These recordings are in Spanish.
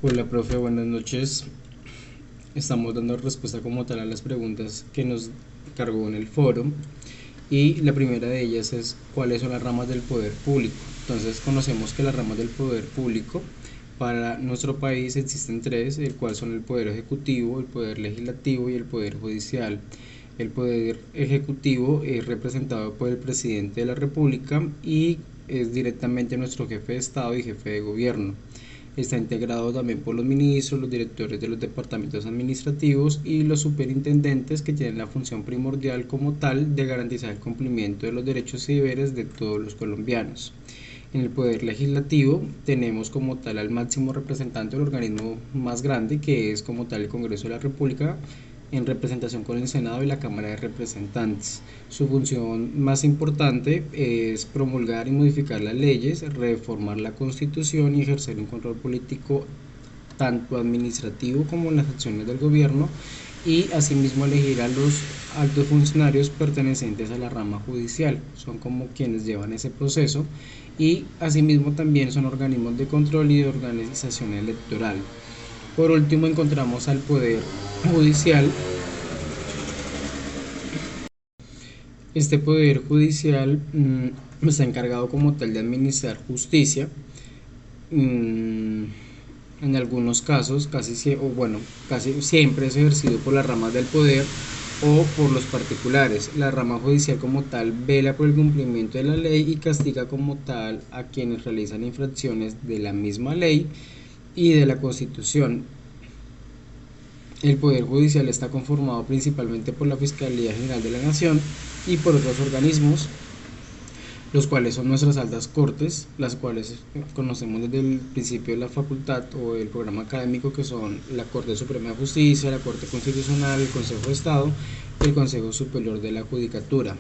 Hola, profe, buenas noches. Estamos dando respuesta como tal a las preguntas que nos cargó en el foro y la primera de ellas es ¿cuáles son las ramas del poder público? Entonces conocemos que las ramas del poder público para nuestro país existen tres, el cual son el poder ejecutivo, el poder legislativo y el poder judicial. El poder ejecutivo es representado por el presidente de la República y es directamente nuestro jefe de Estado y jefe de gobierno. Está integrado también por los ministros, los directores de los departamentos administrativos y los superintendentes, que tienen la función primordial como tal de garantizar el cumplimiento de los derechos y deberes de todos los colombianos. En el poder legislativo tenemos como tal al máximo representante del organismo más grande, que es como tal el Congreso de la República, en representación con el Senado y la Cámara de Representantes. Su función más importante es promulgar y modificar las leyes, reformar la Constitución y ejercer un control político tanto administrativo como en las acciones del gobierno, y asimismo elegir a los altos funcionarios pertenecientes a la rama judicial. Son como quienes llevan ese proceso, y asimismo también son organismos de control y de organización electoral. Por último encontramos al poder judicial. Este poder judicial está encargado como tal de administrar justicia. En algunos casos, casi siempre es ejercido por las ramas del poder o por los particulares. La rama judicial como tal vela por el cumplimiento de la ley y castiga como tal a quienes realizan infracciones de la misma ley y de la Constitución. El Poder Judicial está conformado principalmente por la Fiscalía General de la Nación y por otros organismos, los cuales son nuestras altas cortes, las cuales conocemos desde el principio de la facultad o el programa académico, que son la Corte Suprema de Justicia, la Corte Constitucional, el Consejo de Estado y el Consejo Superior de la Judicatura.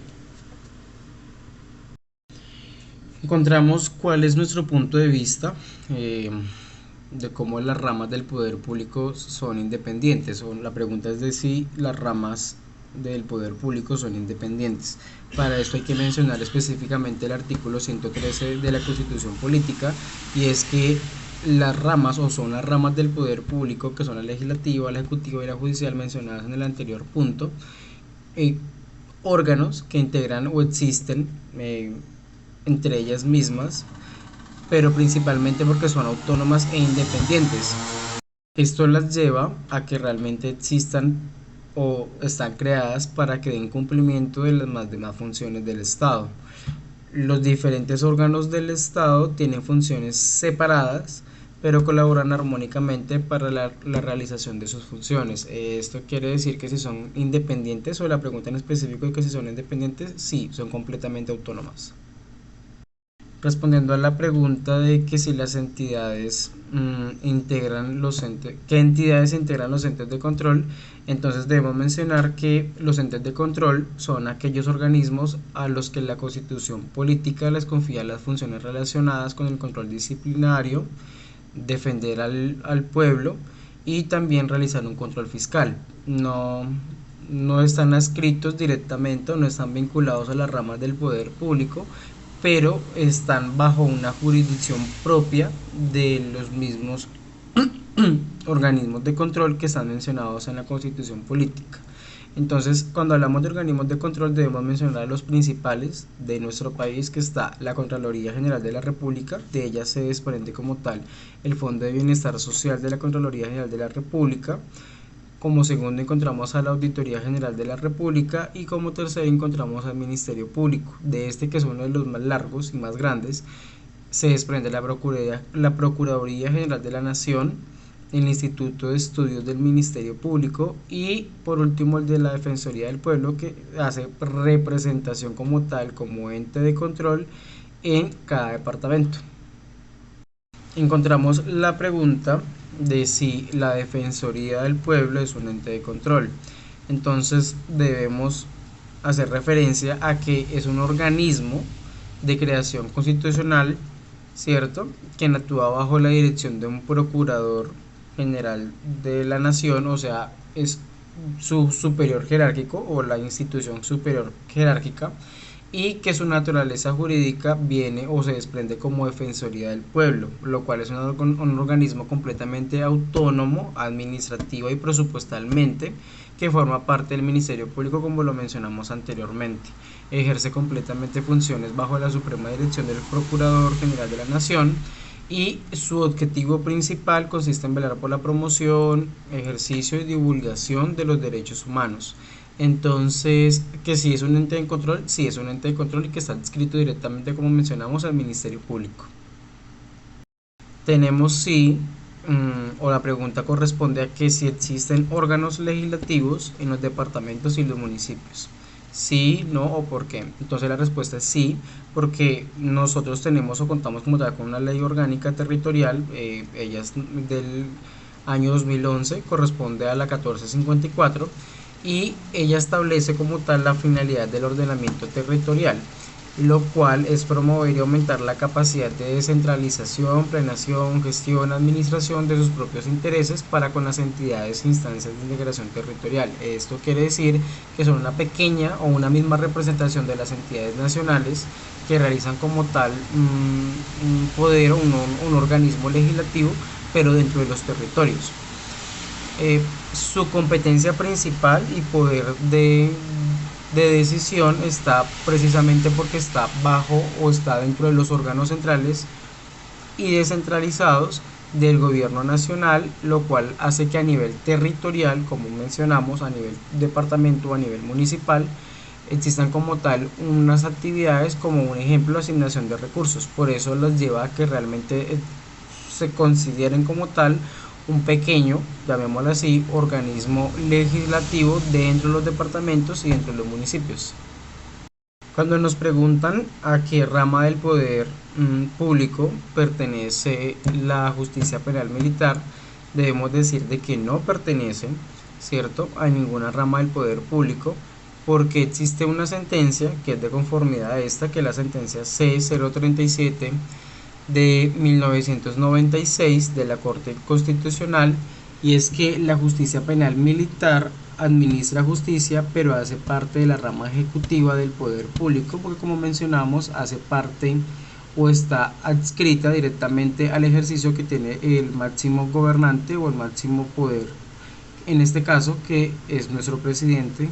Encontramos cuál es nuestro punto de vista de cómo las ramas del poder público son independientes. La pregunta es de si las ramas del poder público son independientes. Para esto hay que mencionar específicamente el artículo 113 de la Constitución Política, y es que las ramas o son las ramas del poder público, que son la legislativa, la ejecutiva y la judicial mencionadas en el anterior punto, órganos que integran o existen entre ellas mismas, pero principalmente porque son autónomas e independientes. Esto las lleva a que realmente existan o están creadas para que den cumplimiento de las demás funciones del Estado. Los diferentes órganos del Estado tienen funciones separadas, pero colaboran armónicamente para la realización de sus funciones. Esto quiere decir que si son independientes, o la pregunta en específico es que si son independientes, sí, son completamente autónomas. Respondiendo a la pregunta de que si las entidades integran los entes, qué entidades integran los entes de control, entonces debemos mencionar que los entes de control son aquellos organismos a los que la Constitución Política les confía las funciones relacionadas con el control disciplinario, defender al pueblo y también realizar un control fiscal. No están adscritos directamente o no están vinculados a las ramas del poder público, pero están bajo una jurisdicción propia de los mismos organismos de control que están mencionados en la Constitución Política. Entonces, cuando hablamos de organismos de control, debemos mencionar los principales de nuestro país, que está la Contraloría General de la República. De ella se desprende como tal el Fondo de Bienestar Social de la Contraloría General de la República. Como segundo encontramos a la Auditoría General de la República, y como tercero encontramos al Ministerio Público. De este, que es uno de los más largos y más grandes, se desprende la Procuraduría General de la Nación, el Instituto de Estudios del Ministerio Público y por último el de la Defensoría del Pueblo, que hace representación como tal, como ente de control en cada departamento. Encontramos la pregunta de si la Defensoría del Pueblo es un ente de control. Entonces debemos hacer referencia a que es un organismo de creación constitucional, ¿cierto?, quien actúa bajo la dirección de un procurador general de la nación, o sea, es su superior jerárquico o la institución superior jerárquica, y que su naturaleza jurídica viene o se desprende como Defensoría del Pueblo, lo cual es un organismo completamente autónomo, administrativa y presupuestalmente, que forma parte del Ministerio Público, como lo mencionamos anteriormente. Ejerce completamente funciones bajo la suprema dirección del Procurador General de la Nación, y su objetivo principal consiste en velar por la promoción, ejercicio y divulgación de los derechos humanos. Entonces, que si es un ente de control, sí es un ente de control y que está adscrito directamente, como mencionamos, al Ministerio Público. Tenemos sí, o la pregunta corresponde a que si existen órganos legislativos en los departamentos y los municipios. Sí, no o por qué. Entonces la respuesta es sí, porque nosotros tenemos o contamos como tal con una ley orgánica territorial, ella es del año 2011, corresponde a la 1454, y ella establece como tal la finalidad del ordenamiento territorial, lo cual es promover y aumentar la capacidad de descentralización, planeación, gestión, administración de sus propios intereses para con las entidades e instancias de integración territorial. Esto quiere decir que son una pequeña o una misma representación de las entidades nacionales que realizan como tal un poder o un organismo legislativo, pero dentro de los territorios. Su competencia principal y poder de decisión está precisamente porque está bajo o está dentro de los órganos centrales y descentralizados del gobierno nacional, lo cual hace que a nivel territorial, como mencionamos, a nivel departamento o a nivel municipal, existan como tal unas actividades, como un ejemplo, asignación de recursos. Por eso las lleva a que realmente se consideren como tal un pequeño, llamémoslo así, organismo legislativo dentro de los departamentos y dentro de los municipios. Cuando nos preguntan a qué rama del poder público pertenece la justicia penal militar, debemos decir de que no pertenece, ¿cierto?, a ninguna rama del poder público, porque existe una sentencia que es de conformidad a esta, que es la sentencia C-037 de 1996 de la Corte Constitucional, y es que la justicia penal militar administra justicia, pero hace parte de la rama ejecutiva del poder público, porque como mencionamos, hace parte o está adscrita directamente al ejercicio que tiene el máximo gobernante o el máximo poder, en este caso que es nuestro presidente,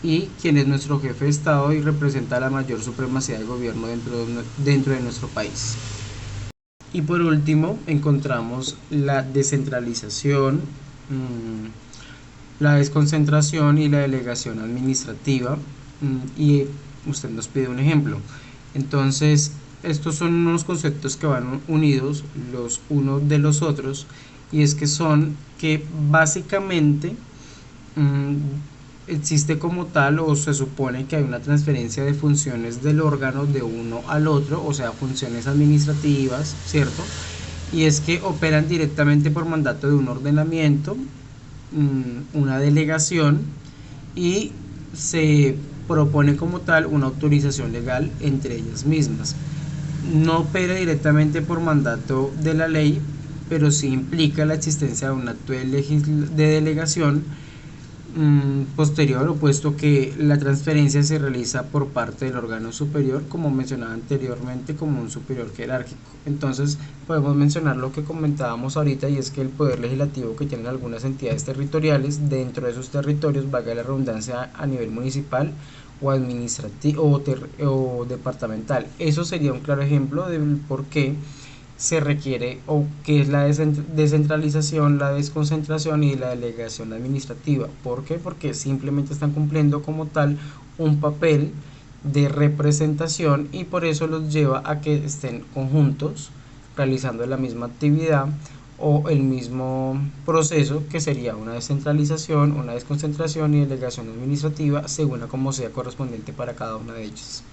y quien es nuestro jefe de Estado y representa la mayor supremacía del gobierno dentro de nuestro país. Y por último encontramos la descentralización, la desconcentración y la delegación administrativa, y usted nos pide un ejemplo. Entonces estos son unos conceptos que van unidos los unos de los otros, y es que son que básicamente existe como tal, o se supone que hay una transferencia de funciones del órgano de uno al otro, o sea, funciones administrativas, ¿cierto? Y es que operan directamente por mandato de un ordenamiento, una delegación, y se propone como tal una autorización legal entre ellas mismas. No opera directamente por mandato de la ley, pero sí implica la existencia de un acto de delegación posterior, o puesto que la transferencia se realiza por parte del órgano superior, como mencionaba anteriormente, como un superior jerárquico. Entonces podemos mencionar lo que comentábamos ahorita, y es que el poder legislativo que tienen algunas entidades territoriales dentro de esos territorios, valga la redundancia, a nivel municipal o administrativo o departamental. Eso sería un claro ejemplo del por qué se requiere, o qué es la descentralización, la desconcentración y la delegación administrativa. ¿Por qué? Porque simplemente están cumpliendo como tal un papel de representación, y por eso los lleva a que estén conjuntos realizando la misma actividad o el mismo proceso, que sería una descentralización, una desconcentración y delegación administrativa, según a como sea correspondiente para cada una de ellas.